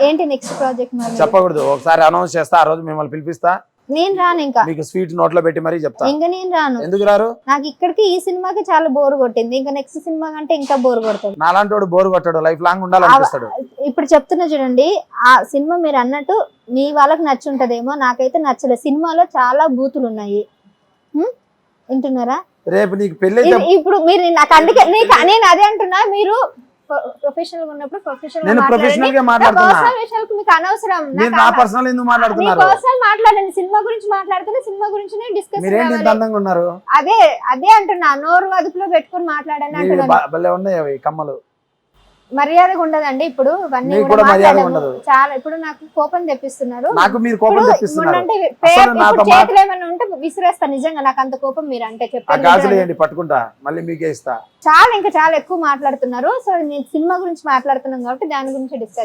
ఏంటి next project మరి? చెప్పకూడదు, ఒకసారి అనౌన్స్ చేస్తా, ఆ రోజు మిమ్మల్ని పిలిపిస్తా. నేను రాను ఇంకా, మీకు స్వీట్ నోట్లో పెట్టి మరీ చెప్తా. ఇంకా నేను రాను. ఎందుకు రారు? నాకు ఇక్కడికి ఈ సినిమాకి చాలా బోర్ కొట్టింది, ఇంకా నెక్స్ట్ సినిమా కంటే ఇంకా బోర్ కొడుతుంది. నాలాంటి బోర్ కొట్టాడు, లైఫ్ లాంగ్ ఉండాలనిపిస్తాడు. ఇప్పుడు చెప్తున్నా చూడండి, ఆ సినిమా మీరు అన్నట్టు మీ వాళ్ళకి నచ్చుంటదేమో, నాకైతే నచ్చలేదు. సినిమాలో చాలా బూతులు ఉన్నాయి, వింటున్నారా? రేపు నీకు పెళ్లి ఇప్పుడు మీరు నాకు అందుకే నేను అదే అంటున్నా, మీరు ప్రొఫెషనల్ ఉన్నప్పుడు ప్రొఫెషనల్ విషయాలకు మీకు అనవసరం. నా పర్సనల్ ఎందుకు మాట్లాడుతున్నారు? పర్సనల్ మాట్లాడండి, సినిమా గురించి మాట్లాడుతున్నా, సినిమా గురించి డిస్కస్. అదే అదే అంటున్నా, నోరు అదుపులో పెట్టుకుని మాట్లాడండి అంటున్నాను. కమ్మలు మర్యాదగా ఉండదండి. ఇప్పుడు చాలా, ఇప్పుడు నాకు కోపం తెప్పిస్తున్నారు. చేతులు ఏమైనా ఉంటే విసిరేస్తా, నిజంగా నాకు అంత కోపం మీరు అంటే చెప్పండి, పట్టుకుంటా మళ్ళీ మీకే ఇస్తా. చాలా ఇంకా చాలా ఎక్కువ మాట్లాడుతున్నారు. సో నేను సినిమా గురించి మాట్లాడుతున్నాం కాబట్టి దాని గురించి డిస్కస్